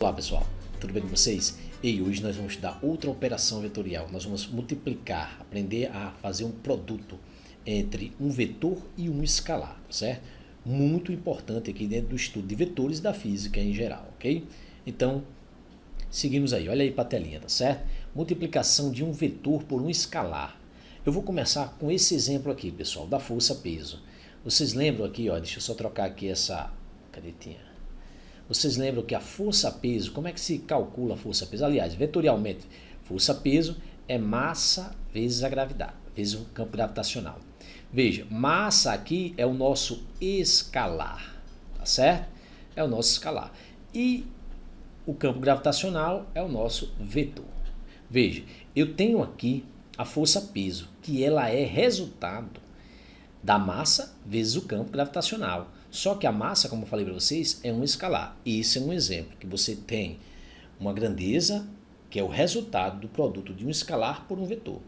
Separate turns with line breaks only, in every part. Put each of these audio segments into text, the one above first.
Olá pessoal, tudo bem com vocês? E hoje nós vamos estudar outra operação vetorial. Nós vamos multiplicar, aprender a fazer um produto entre um vetor e um escalar, certo? Muito importante aqui dentro do estudo de vetores da física em geral, ok? Então, seguimos aí, olha aí para a telinha, tá certo? Multiplicação de um vetor por um escalar. Eu vou começar com esse exemplo aqui, pessoal, da força-peso. Vocês lembram aqui, ó, deixa eu só trocar aqui essa canetinha. Vocês lembram que a força-peso, como é que se calcula a força-peso? Aliás, vetorialmente, força-peso é massa vezes a gravidade, vezes o campo gravitacional. Veja, massa aqui é o nosso escalar, tá certo? É o nosso escalar. E o campo gravitacional é o nosso vetor. Veja, eu tenho aqui a força-peso, que ela é resultado da massa vezes o campo gravitacional. Só que a massa, como eu falei para vocês, é um escalar. E esse é um exemplo, que você tem uma grandeza, que é o resultado do produto de um escalar por um vetor.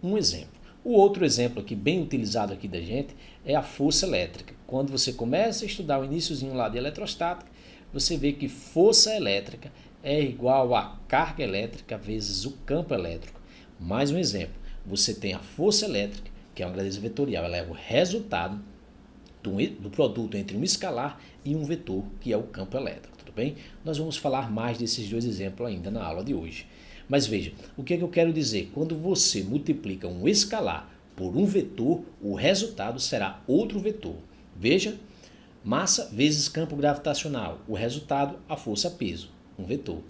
Um exemplo. O outro exemplo aqui, bem utilizado aqui da gente, é a força elétrica. Quando você começa a estudar o iniciozinho lá de eletrostática, você vê que força elétrica é igual a carga elétrica vezes o campo elétrico. Mais um exemplo. Você tem a força elétrica, que é uma grandeza vetorial, ela é o resultado do produto entre um escalar e um vetor, que é o campo elétrico, tudo bem? Nós vamos falar mais desses dois exemplos ainda na aula de hoje. Mas veja, o que é que eu quero dizer? Quando você multiplica um escalar por um vetor, o resultado será outro vetor. Veja, massa vezes campo gravitacional, o resultado, a força-peso, um vetor.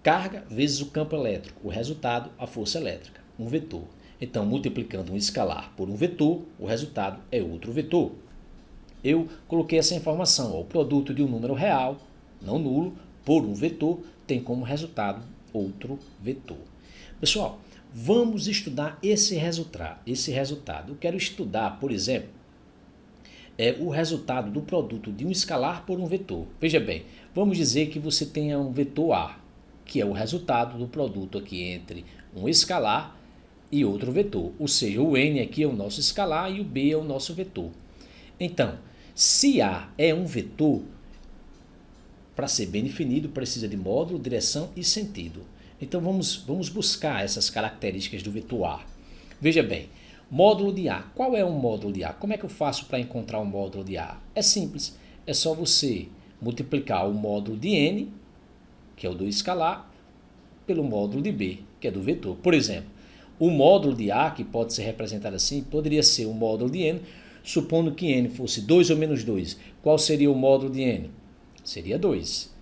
Carga vezes o campo elétrico, o resultado, a força elétrica, um vetor. Então, multiplicando um escalar por um vetor, o resultado é outro vetor. Eu coloquei essa informação, ó, o produto de um número real, não nulo, por um vetor, tem como resultado outro vetor. Pessoal, vamos estudar esse resultado. Eu quero estudar, por exemplo, o resultado do produto de um escalar por um vetor. Veja bem, vamos dizer que você tenha um vetor A, que é o resultado do produto aqui entre um escalar e outro vetor. Ou seja, o N aqui é o nosso escalar e o B é o nosso vetor. Então, se A é um vetor, para ser bem definido, precisa de módulo, direção e sentido. Então, vamos buscar essas características do vetor A. Veja bem, módulo de A. Qual é o módulo de A? Como é que eu faço para encontrar o módulo de A? É simples, é só você multiplicar o módulo de N, que é o do escalar, pelo módulo de B, que é do vetor. Por exemplo, o módulo de A, que pode ser representado assim, poderia ser o módulo de N, supondo que N fosse 2 ou menos 2. Qual seria o módulo de N? Seria 2.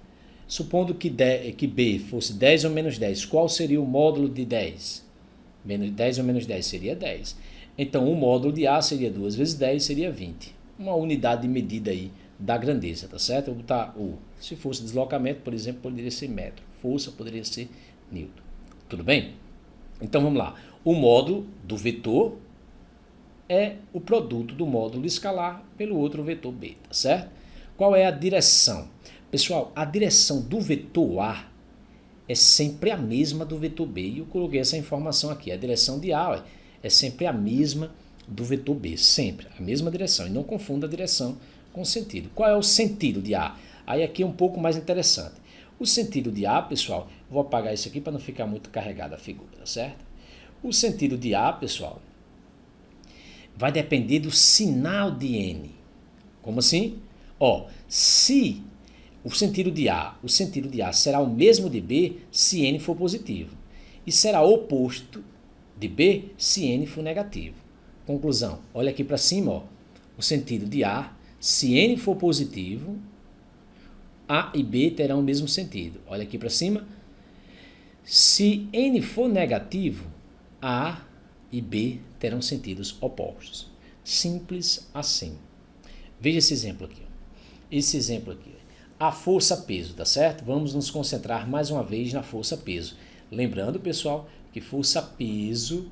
Supondo que B fosse 10 ou menos 10, qual seria o módulo de 10? 10 ou menos 10 seria 10. Então, o módulo de A seria 2 vezes 10, seria 20. Uma unidade de medida aí da grandeza, tá certo? Eu vou botar se fosse deslocamento, por exemplo, poderia ser metro. Força poderia ser newton. Tudo bem? Então, vamos lá. O módulo do vetor é o produto do módulo escalar pelo outro vetor B, tá certo? Qual é a direção? Pessoal, a direção do vetor A é sempre a mesma do vetor B. E eu coloquei essa informação aqui. A direção de A é sempre a mesma do vetor B. Sempre a mesma direção. E não confunda a direção com o sentido. Qual é o sentido de A? Aí aqui é um pouco mais interessante. O sentido de A, pessoal, vou apagar isso aqui para não ficar muito carregada a figura, tá certo? O sentido de A, pessoal, vai depender do sinal de N. Como assim? Se o sentido de A será o mesmo de B se N for positivo. E será oposto de B se N for negativo. Conclusão, olha aqui para cima, o sentido de A, se N for positivo, A e B terão o mesmo sentido. Olha aqui para cima. Se N for negativo, A e B terão sentidos opostos. Simples assim. Veja esse exemplo aqui. A força-peso, tá certo? Vamos nos concentrar mais uma vez na força-peso. Lembrando, pessoal, que força-peso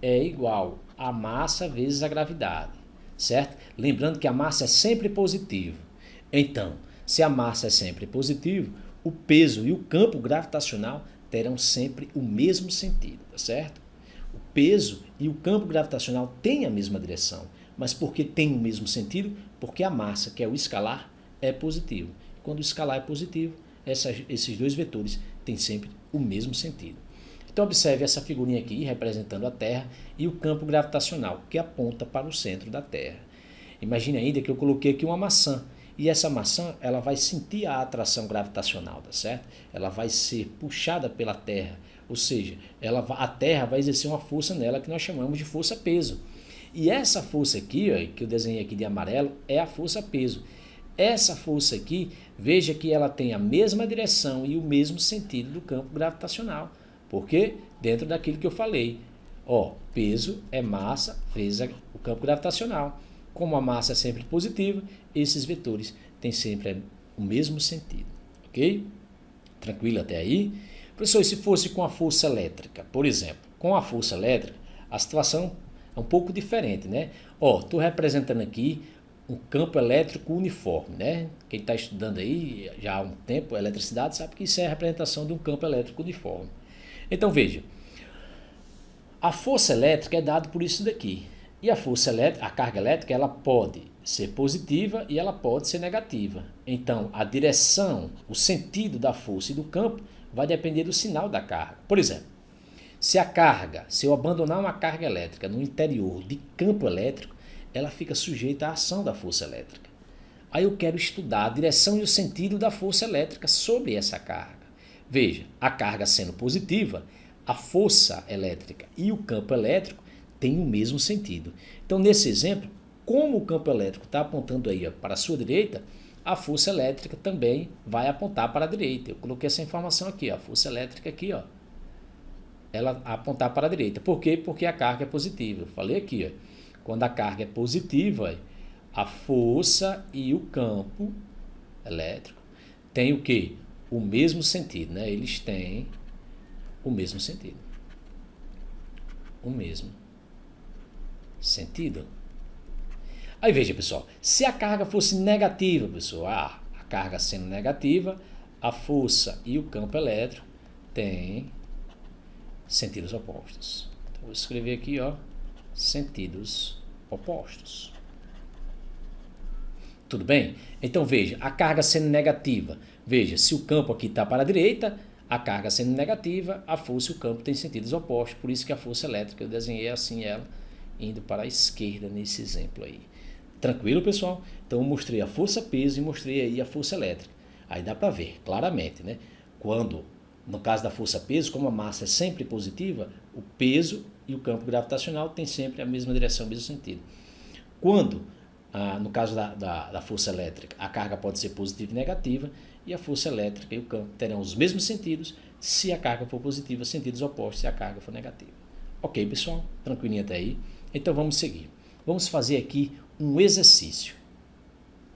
é igual a massa vezes a gravidade, certo? Lembrando que a massa é sempre positivo. Então, se a massa é sempre positivo, o peso e o campo gravitacional terão sempre o mesmo sentido, tá certo? O peso e o campo gravitacional têm a mesma direção, mas por que tem o mesmo sentido? Porque a massa, que é o escalar, é positivo. Quando o escalar é positivo, esses dois vetores têm sempre o mesmo sentido. Então observe essa figurinha aqui representando a Terra e o campo gravitacional que aponta para o centro da Terra. Imagine ainda que eu coloquei aqui uma maçã e essa maçã ela vai sentir a atração gravitacional, tá certo? Ela vai ser puxada pela Terra, ou seja, a Terra vai exercer uma força nela que nós chamamos de força-peso. E essa força aqui, ó, que eu desenhei aqui de amarelo, é a força-peso. Essa força aqui, veja que ela tem a mesma direção e o mesmo sentido do campo gravitacional. Porque dentro daquilo que eu falei, ó, peso é massa vezes o campo gravitacional. Como a massa é sempre positiva, esses vetores têm sempre o mesmo sentido, ok? Tranquilo até aí? Professor, e se fosse com a força elétrica, por exemplo, com a força elétrica, a situação é um pouco diferente, né? Ó, estou representando aqui um campo elétrico uniforme, né? Quem está estudando aí já há um tempo, eletricidade, sabe que isso é a representação de um campo elétrico uniforme. Então veja, a força elétrica é dada por isso daqui. E a força elétrica, a carga elétrica, ela pode ser positiva e ela pode ser negativa. Então a direção, o sentido da força e do campo vai depender do sinal da carga. Por exemplo, se eu abandonar uma carga elétrica no interior de campo elétrico, ela fica sujeita à ação da força elétrica. Aí eu quero estudar a direção e o sentido da força elétrica sobre essa carga. Veja, a carga sendo positiva, a força elétrica e o campo elétrico têm o mesmo sentido. Então, nesse exemplo, como o campo elétrico está apontando aí para a sua direita, a força elétrica também vai apontar para a direita. Eu coloquei essa informação aqui, ó, a força elétrica aqui, ó, ela apontar para a direita. Por quê? Porque a carga é positiva. Eu falei aqui, ó, quando a carga é positiva, a força e o campo elétrico têm o quê? O mesmo sentido, né? Eles têm o mesmo sentido. O mesmo sentido. Aí veja, pessoal, se a carga fosse negativa, pessoal, a carga sendo negativa, a força e o campo elétrico têm sentidos opostos. Então, vou escrever aqui, ó, sentidos opostos. Tudo bem? Então veja, a carga sendo negativa, veja, se o campo aqui está para a direita, a carga sendo negativa, a força e o campo têm sentidos opostos, por isso que a força elétrica eu desenhei assim ela, indo para a esquerda nesse exemplo aí. Tranquilo, pessoal? Então eu mostrei a força-peso e mostrei aí a força elétrica. Aí dá para ver claramente, né? Quando, no caso da força-peso, como a massa é sempre positiva, o peso e o campo gravitacional têm sempre a mesma direção, o mesmo sentido. Quando no caso da força elétrica, a carga pode ser positiva e negativa, e a força elétrica e o campo terão os mesmos sentidos se a carga for positiva, sentidos opostos se a carga for negativa. Ok, pessoal? Tranquilinho até aí? Então vamos seguir. Vamos fazer aqui um exercício.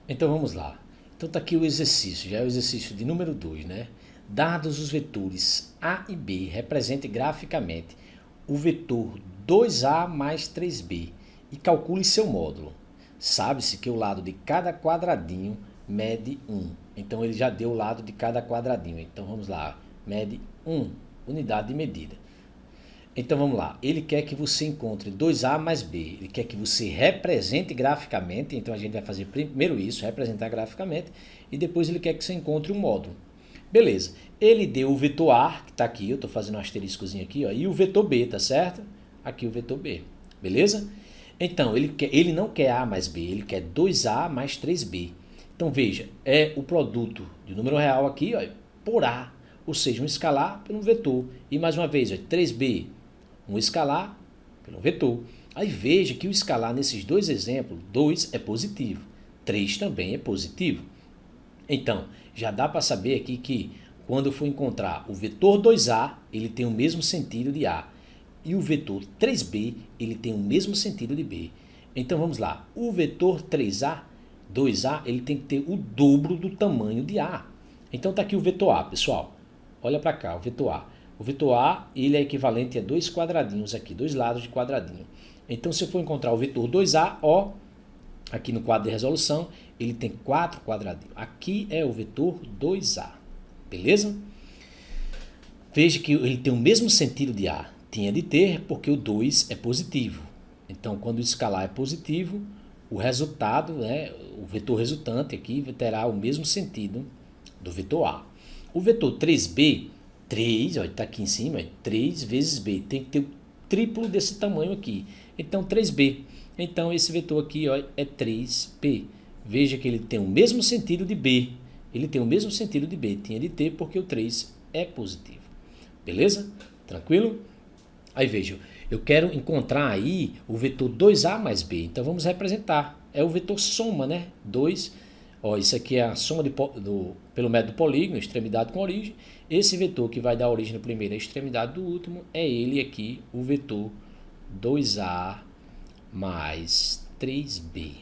Então vamos lá. Então está aqui o exercício, já é o exercício de número 2, né? Dados os vetores A e B, represente graficamente o vetor 2A mais 3B e calcule seu módulo. Sabe-se que o lado de cada quadradinho mede 1. Então ele já deu o lado de cada quadradinho. Então vamos lá, mede 1, unidade de medida. Então vamos lá, ele quer que você encontre 2A mais B, ele quer que você represente graficamente, então a gente vai fazer primeiro isso, representar graficamente, e depois ele quer que você encontre o módulo. Beleza, ele deu o vetor A, que está aqui, eu estou fazendo um asteriscozinho aqui, ó, e o vetor B, tá certo? Aqui o vetor B, beleza? Então, ele não quer A mais B, ele quer 2A mais 3B. Então, veja, é o produto de número real aqui, ó, por A, ou seja, um escalar pelo vetor. E mais uma vez, ó, 3B, um escalar pelo vetor. Aí veja que o escalar nesses dois exemplos, 2 é positivo, 3 também é positivo. Então, já dá para saber aqui que quando eu for encontrar o vetor 2A, ele tem o mesmo sentido de A. E o vetor 3B, ele tem o mesmo sentido de B. Então vamos lá, o vetor 3A, 2A, ele tem que ter o dobro do tamanho de A. Então está aqui o vetor A, pessoal. Olha para cá, o vetor A. O vetor A, ele é equivalente a 2 quadradinhos aqui, 2 lados de quadradinho. Então se eu for encontrar o vetor 2A, ó, aqui no quadro de resolução, ele tem 4 quadradinhos. Aqui é o vetor 2A, beleza? Veja que ele tem o mesmo sentido de A. Tinha de ter, porque o 2 é positivo. Então, quando o escalar é positivo, o resultado, né, o vetor resultante aqui terá o mesmo sentido do vetor A. O vetor 3b, 3, está aqui em cima, 3 vezes b, tem que ter o triplo desse tamanho aqui. Então 3b. Então esse vetor aqui é 3b. Veja que ele tem o mesmo sentido de b. Ele tem o mesmo sentido de b. Tinha de ter porque o 3 é positivo. Beleza? Tranquilo? Aí veja, eu quero encontrar aí o vetor 2a mais b. Então vamos representar. É o vetor soma, né? 2. Isso aqui é a soma pelo método polígono, extremidade com origem. Esse vetor que vai dar origem no primeiro e a extremidade do último é ele aqui, o vetor 2a mais 3b.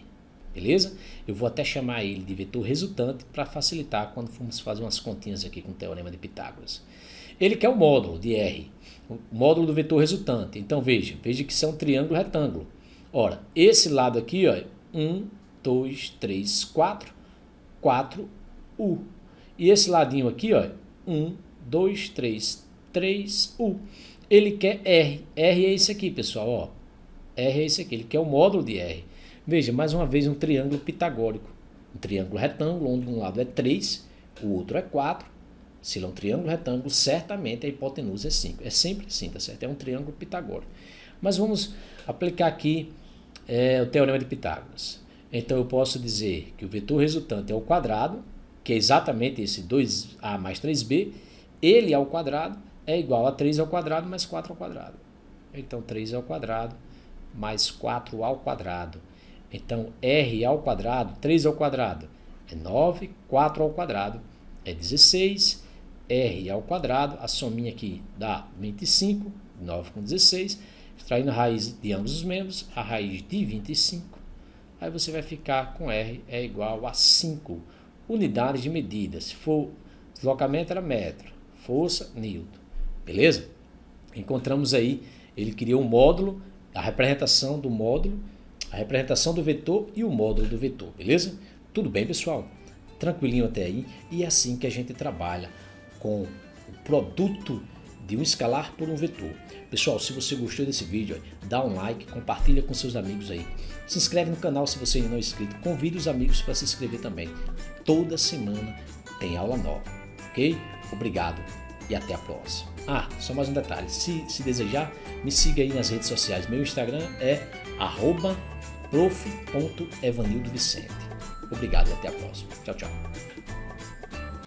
Beleza? Eu vou até chamar ele de vetor resultante para facilitar quando formos fazer umas continhas aqui com o teorema de Pitágoras. Ele quer o módulo de R, o módulo do vetor resultante. Então veja que isso é um triângulo retângulo. Ora, esse lado aqui, 1, 2, 3, 4, 4U. E esse ladinho aqui, 1, 2, 3, 3U. Ele quer R. R é esse aqui, pessoal, R é esse aqui, ele quer o módulo de R. Veja, mais uma vez um triângulo pitagórico. Um triângulo retângulo, onde um lado é 3, o outro é 4. Se ele é um triângulo retângulo, certamente a hipotenusa é 5. É sempre assim, tá certo? É um triângulo pitagórico. Mas vamos aplicar aqui o teorema de Pitágoras. Então eu posso dizer que o vetor resultante é o quadrado, que é exatamente esse 2a mais 3b. Ele ao quadrado é igual a 3 ao quadrado mais 4 ao quadrado. Então 3 ao quadrado mais 4 ao quadrado. Então r ao quadrado, 3 ao quadrado é 9, 4 ao quadrado é 16, r ao quadrado, a sominha aqui dá 25, 9 com 16, extraindo a raiz de ambos os membros, a raiz de 25, aí você vai ficar com r é igual a 5 unidades de medida. Se for deslocamento era metro, força, newton. Beleza? Encontramos aí, ele criou um módulo, a representação do módulo, a representação do vetor e o módulo do vetor, beleza? Tudo bem, pessoal? Tranquilinho até aí? E é assim que a gente trabalha com o produto de um escalar por um vetor. Pessoal, se você gostou desse vídeo, dá um like, compartilha com seus amigos aí. Se inscreve no canal se você ainda não é inscrito, convide os amigos para se inscrever também. Toda semana tem aula nova, ok? Obrigado e até a próxima. Só mais um detalhe, se desejar, me siga aí nas redes sociais. Meu Instagram é @prof.evanildovicente. Obrigado e até a próxima. Tchau, tchau.